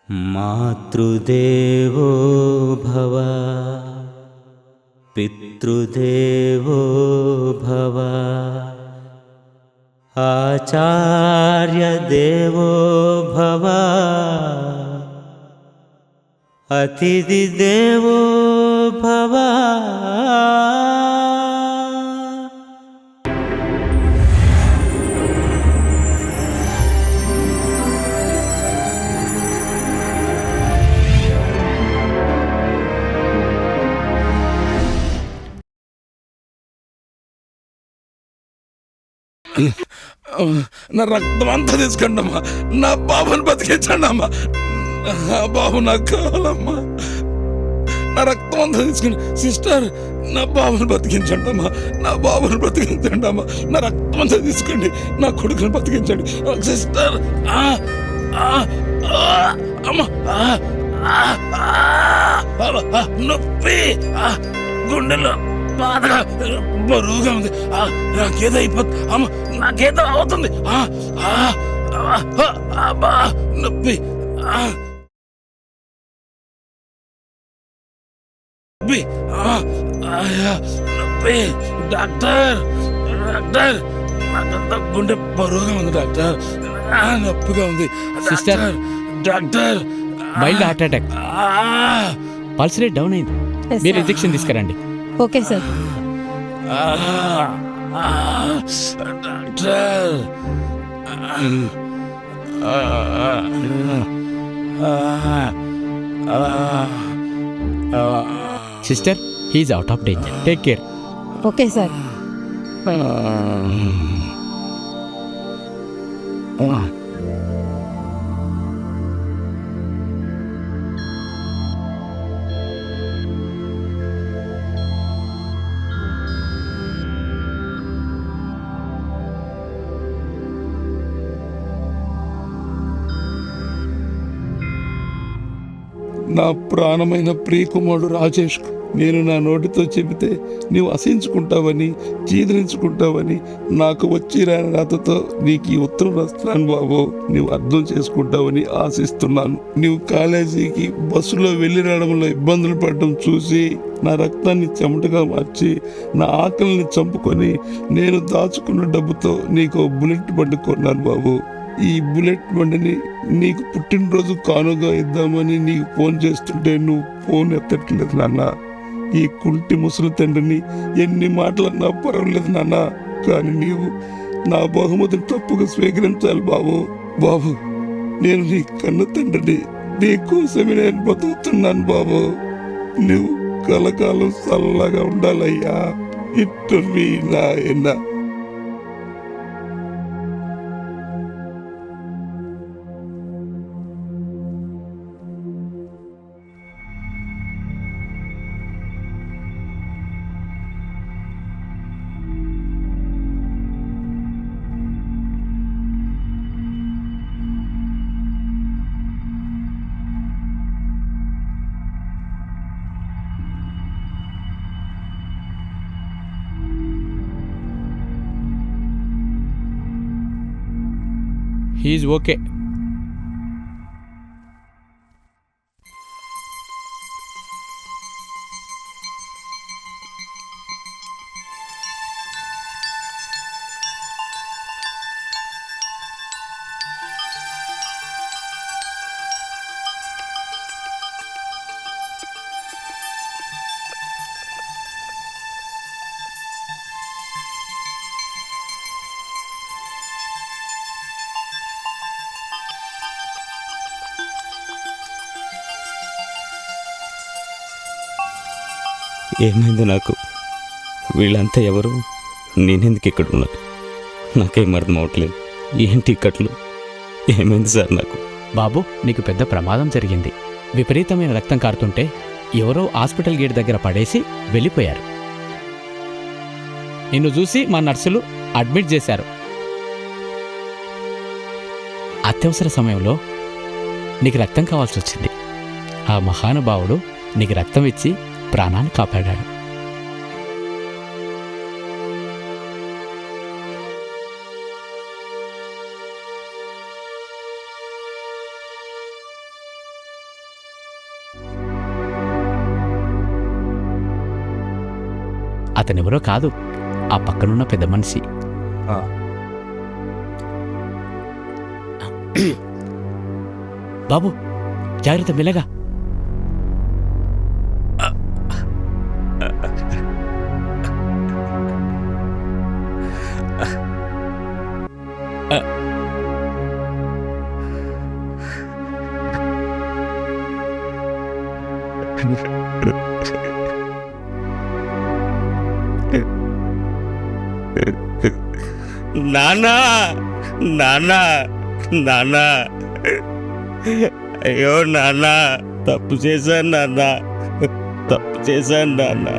మాతృదేవో భవ పితృదేవో భవ ఆచార్యదేవో భవ అతిథి దేవో భవ. నా రక్తం అంతా తీసుకోండి అమ్మా, నా బాబుని బతికించండి అమ్మా, నా బాబు నాకు కావాలమ్మా. నా రక్తం అంతా తీసుకుని సిస్టర్ నా బాబుని బతికించండి అమ్మా, నా బాబుని బతికించండి అమ్మా, నా రక్తం అంతా తీసుకోండి, నా కొడుకుని బతికించండి సిస్టర్. అమ్మా నొప్పి, గుండెలో బాధగా బరువుగా ఉంది, నాకేదో అయిపోతుంది అమ్మ, నాకేదో అవుతుంది, నొప్పి నొప్పి. డాక్టర్ డాక్టర్ నాకంతా గుండె బరువుగా ఉంది డాక్టర్, నొప్పిగా ఉంది sister. Doctor mild heart attack, pulse rate down అయింది, మీరు ఇంజెక్షన్ తీసుకురండి. Okay sir. Doctor sister, he's out of danger, take care. Okay sir. నా ప్రాణమైన ప్రియకుమారుడు రాజేష్, నేను నా నోటితో చెబితే నీవు అసహించుకుంటావని, చీదరించుకుంటావని, నాకు వచ్చి రాని రాతతో నీకు ఈ ఉత్తరం రాస్తున్నాను బాబు, నీవు అర్థం చేసుకుంటావని ఆశిస్తున్నాను. నీవు కాలేజీకి బస్సులో వెళ్ళి రావడంలో ఇబ్బందులు పడడం చూసి నా రక్తాన్ని చెమటగా మార్చి నా ఆకలిని చంపుకొని నేను దాచుకున్న డబ్బుతో నీకు బుల్లెట్ బండి కొన్నాను బాబు. ఈ బుల్లెట్ బండిని నీకు పుట్టినరోజు కానుగా ఇద్దామని నీకు ఫోన్ చేస్తుంటే నువ్వు ఫోన్ ఎత్తట్లేదు నాన్న. ఈ కుంటి ముసలి తండ్రిని ఎన్ని మాటలన్నా పర్వాలేదు నాన్న, కానీ నీవు నా బహుమతిని తప్పుగా స్వీకరించాలి బాబు. బాబు, నేను నీ కన్న తండ్రిని, నీ కోసమే నేను బతుకుతున్నాను బాబు. నువ్వు కలకాలం చల్లగా ఉండాలయ్యా. ఇట్టు మీ నాయన. He's okay. ఏమైంది నాకు? వీళ్ళంతా ఎవరు? నేనెందుకు ఇక్కడ ఉన్నాను? నాకేం అర్థం అవట్లేదు. ఏంటి ఇక్కట్లు? ఏమైంది సార్ నాకు? బాబు, నీకు పెద్ద ప్రమాదం జరిగింది. విపరీతమైన రక్తం కారుతుంటే ఎవరో హాస్పిటల్ గేట్ దగ్గర పడేసి వెళ్ళిపోయారు. నిన్ను చూసి మా నర్సులు అడ్మిట్ చేశారు. అత్యవసర సమయంలో నీకు రక్తం కావాల్సి వచ్చింది. ఆ మహానుభావుడు నీకు రక్తం ఇచ్చి ప్రాణాన్ని కాపాడాడు. అతనెవరో కాదు, ఆ పక్కనున్న పెద్ద మనిషి. బాబు జాగ్రత్త, మెల్లగా. నాన్నా, నాన్నా, నాన్నా, అయ్యో నాన్నా, తప్పు చేశాను నాన్నా, తప్పు చేశాను నాన్నా.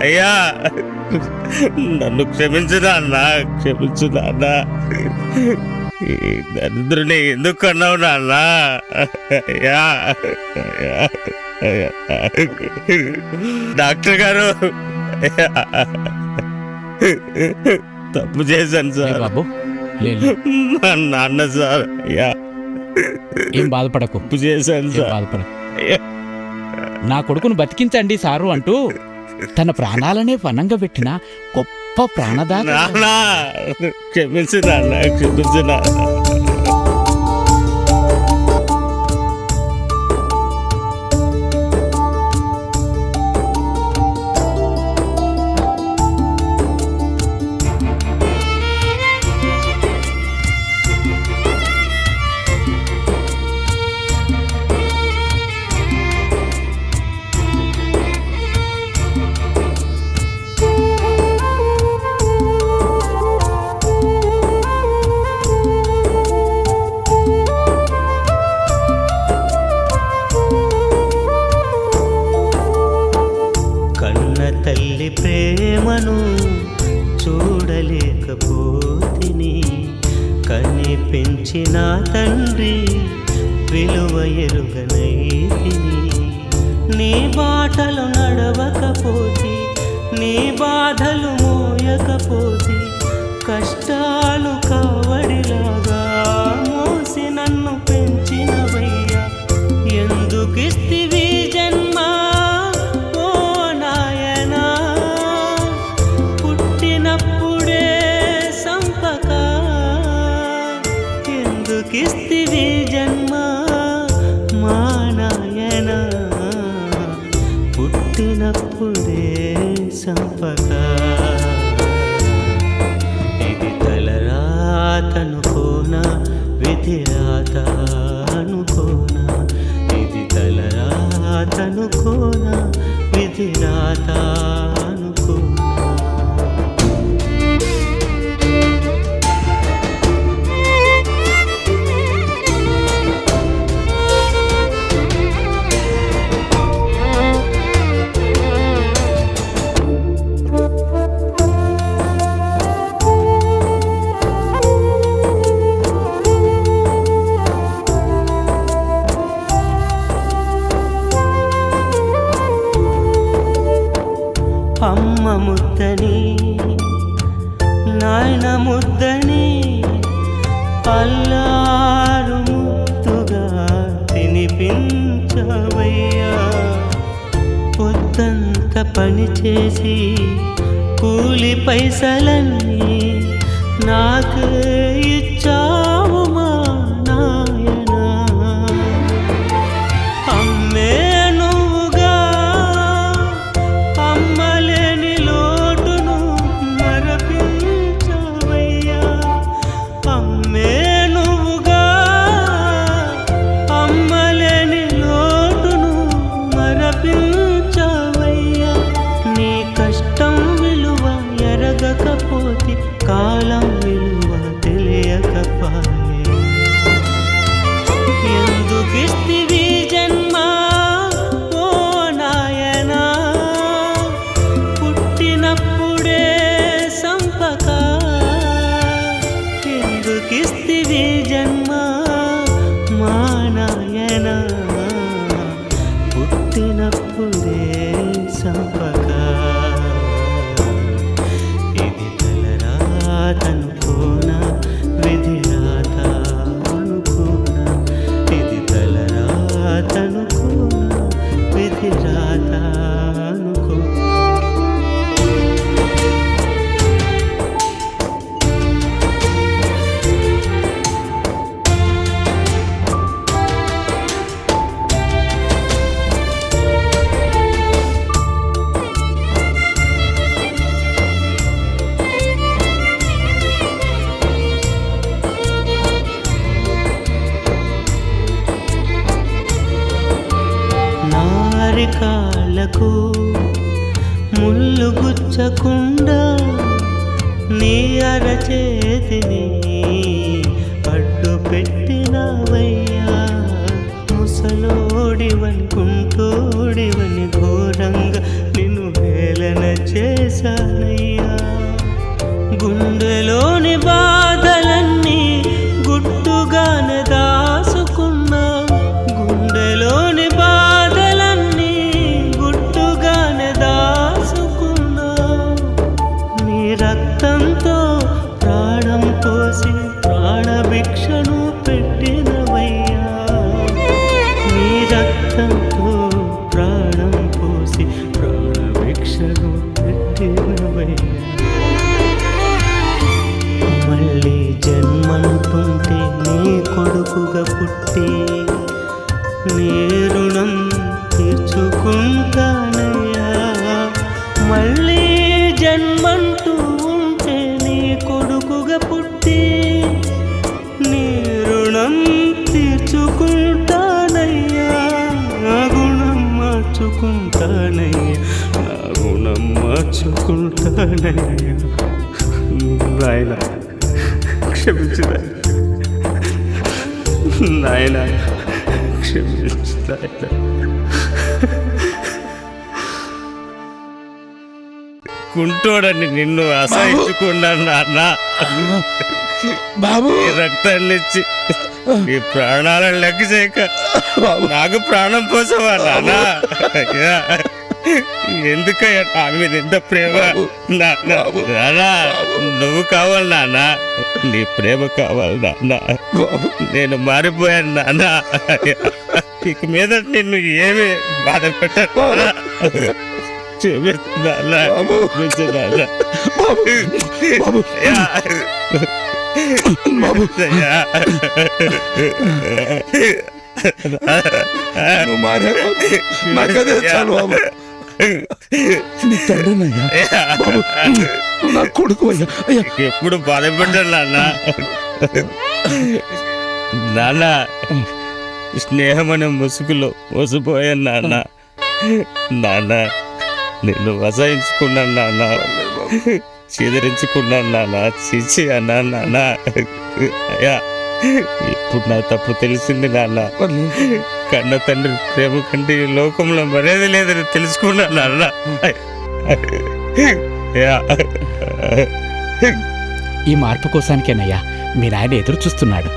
అయ్యా నన్ను క్షమించు నాన్నా, క్షమించు నాన్నా. ఈ దరిద్రుని ఎందుకు అన్నావు నాన్నా? అయ్యా, అయ్యా, డాక్టర్ గారు, తప్పు చేశాను లే సార్. బాబు, లేదు, మా నాన్న సార్. అయ్యా, ఏం బాధపడకు, తప్పు చేశాను ఏం సార్. బాధపడకు. అయ్యా, నా కొడుకును బతికించండి సారు అంటూ తన ప్రాణాలనే పనంగా పెట్టిన గొప్ప ప్రాణదాత. నాన్న, క్షమించు నాన్న, క్షమించు నాన్న. కన్న తల్లి ప్రేమను చూడలేకపోతిని, కని పెంచిన తండ్రి విలువ ఎరుగనైతిని. నీ బాటలు నడవకపోతే, నీ బాధలు మోయకపోతే, కష్టాలు కావడిలాగా మోసి నన్ను పెంచినవయ్యా. ఎందుకిస్తివి జన్మ ఓ నాయనా, పుట్టినప్పుడే సంపక. ఎందుకిస్తివి జన్మ మా నాయనా, పుట్టినప్పుడే సంపక. ఇది తలరాతనుకోనా, విధిరాత అనుకోనా, ఇది తలరాతనుకోనా, విధిరాత అనుకోనా. అమ్మ ముద్దని, నాయన ముద్దని, అల్లారు ముద్దుగా తినిపించవయ్యా. పొద్దంత పని చేసి కూలి పైసలన్నీ నాకే ఇచ్చావు మా నాయనా. అమ్మే నువ్వుగా, అమ్మలేని లోటును మరపించవయ్యా. అమ్మే నువ్వుగా, అమ్మలేని లోటును మరపించవయ్యా. నీ కష్టం విలువ ఎరగకపోతే, కాలం విలువ తెలియకపాయే. ఎందుకిస్తివి జన్మ ఓ నాయనా, పుట్టినప్పుడే సంపక. ఎందుకిస్తివి జన్మ మా నాయనా, పుట్టినప్పుడే సంపక. ఇది తలరాతనుకోనా, విధిరాత అనుకోనా, ఇది తలరాతనుకోనా, అరికాళ్ళకు ముళ్ళు గుచ్చకుండా నీ అరచేతిని అడ్డు పెట్టినవయ్యా. ముసలోడివని కుంటోడివని ఘోరంగా నిన్ను హేళన చేశానయ్యా. గుండెలోని బాధలన్నీ గుట్టుగానే దాసుకున్నావు. గుండెలోని బాధలన్నీ గుట్టుగానే దాసుకున్నావు. నీ రక్తంతో ప్రాణం పోసి ప్రాణభిక్షను పెట్టినవయ్యా. నీ రక్తంతో ప్రాణం పోసి ప్రాణభిక్షను పెట్టినవయ్యా. మళ్ళీ జన్మంటుంటే నీ కొడుకుగా పుట్టి నీ రుణం తీర్చుకుంటానయ్యా. మళ్ళీ జన్మంటూ ఉంటే నీ కొడుకుగా పుట్టి నీ రుణం తీర్చుకుంటానయ్యా. నా గుణం మార్చుకుంటానయ్యా. నా గుణం మార్చుకుంటానయ్యా. నాయన క్షమించు నాయన, క్షమించు నాయన. కుంటోడని నిన్ను అసహించుకున్నాను నాన్న. బాబు నీ రక్తాన్ని ఇచ్చి నీ ప్రాణాలను లెక్క చేయక నాకు ప్రాణం పోసావా నాన్న? అయ్యా, ఎందుకయ్యా నా మీద ఎంత ప్రేమ నాన్న? నువ్వు కావాలి నాన్న, నీ ప్రేమ కావాలి నాన్న. నేను మారిపోయాను నాన్న. ఇక మీద నిన్ను ఏమి బాధ పెట్టాను. నాకదే చాలు బాబు. నీ తండ్రినయ్యా బాబు, నా కొడుకు అయ్యా. అయ్యా ఎప్పుడు బాధపడ్డాను నాన్న. నాన్న, స్నేహం అనే ముసుగులో మోసపోయాను నాన్న. నాన్న, నిన్ను వసాయించుకున్నాను నాన్న, చీదరించుకున్నాను నాన్న, చిచి అన్నా నాన్న. అయ్యా, ఇప్పుడు నా తప్పు తెలిసింది నాన్న. కన్న తండ్రి ప్రేమ కంటే ఈ లోకంలో మరేది లేదని తెలుసుకున్నాను నాన్న. ఈ మార్పు కోసానికేనయ్యా మీ నాయన ఎదురు చూస్తున్నాడు.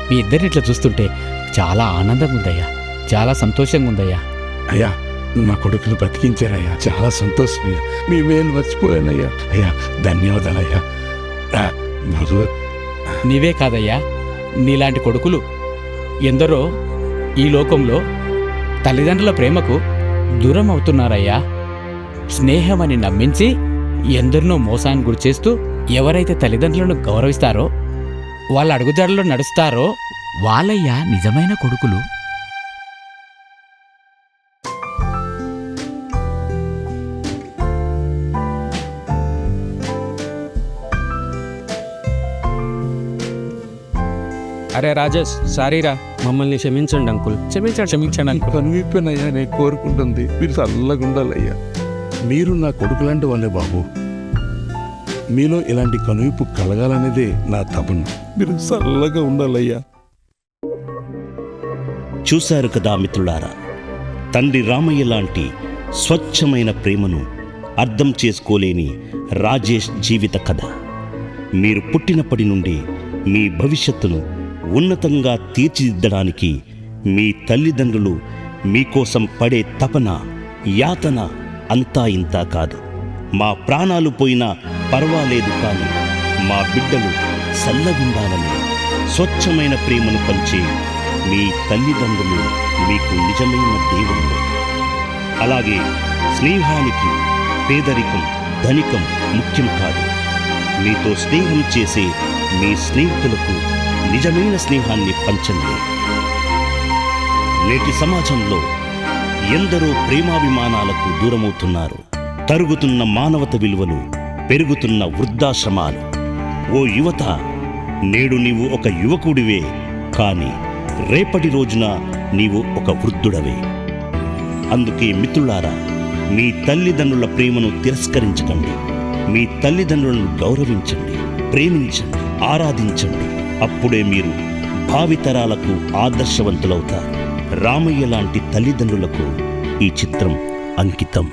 మీ ఇద్దరిని ఇట్లా చూస్తుంటే చాలా ఆనందంగా ఉందయ్యా, చాలా సంతోషంగా ఉందయ్యా. అయ్యా, నా కొడుకును బ్రతికించారయ్యా, చాలా సంతోషం అయ్యా. మీ మేలు మర్చిపోయానయ్యా. అయ్యా, ధన్యవాదాలయ్యా. మధు, నీవే కాదయ్యా, నీలాంటి కొడుకులు ఎందరో ఈ లోకంలో తల్లిదండ్రుల ప్రేమకు దూరం అవుతున్నారయ్యా. స్నేహమని నమ్మించి ఎందరినో మోసాన్ని గురిచేస్తూ ఎవరైతే తల్లిదండ్రులను గౌరవిస్తారో, వాళ్ళ అడుగుజాడలో నడుస్తారో వాళ్ళయ్యా నిజమైన కొడుకులు. అరే రాజేష్, సారీరా, మమ్మల్ని క్షమించండి అంకుల్. క్షమించండి అంకుల్. కనువిప్పనయ్యా నేను కోరుకుంటుంది. మీరు చల్లగా ఉండాలయ్యా. మీరు నా కొడుకులాంటి వాళ్ళే బాబు. మీలో ఇలాంటి కనువిప్పు కలగాలనేదే నా తపన. మీరు చల్లగా ఉండాలయ్యా. చూశారు కదా మిత్రులారా, తండ్రి రామయ్య లాంటి స్వచ్ఛమైన ప్రేమను అర్థం చేసుకోలేని రాజేష్ జీవిత కథ. మీరు పుట్టినప్పటి నుండి మీ భవిష్యత్తును ఉన్నతంగా తీర్చిదిద్దడానికి మీ తల్లిదండ్రులు మీకోసం పడే తపన, యాతన అంతా ఇంతా కాదు. మా ప్రాణాలు పోయినా పర్వాలేదు, కానీ మా బిడ్డలు చల్లగుండాలని స్వచ్ఛమైన ప్రేమను పంచే మీ తల్లిదండ్రులు మీకు నిజమైన దేవుళ్ళు. అలాగే స్నేహానికి పేదరికం, ధనికం ముఖ్యం కాదు. మీతో స్నేహం చేసే మీ స్నేహితులకు నిజమైన స్నేహాన్ని పంచండి. నేటి సమాజంలో ఎందరో ప్రేమాభిమానాలకు దూరమవుతున్నారు. తరుగుతున్న మానవత విలువలు, పెరుగుతున్న వృద్ధాశ్రమాలు. ఓ యువత, నేడు నీవు ఒక యువకుడివే, కానీ రేపటి రోజున నీవు ఒక వృద్ధుడవే. అందుకే మిత్రులారా, మీ తల్లిదండ్రుల ప్రేమను తిరస్కరించకండి. మీ తల్లిదండ్రులను గౌరవించండి, ప్రేమించండి, ఆరాధించండి. అప్పుడే మీరు భావితరాలకు ఆదర్శవంతులవుతారు. రామయ్య లాంటి తల్లిదండ్రులకు ఈ చిత్రం అంకితం.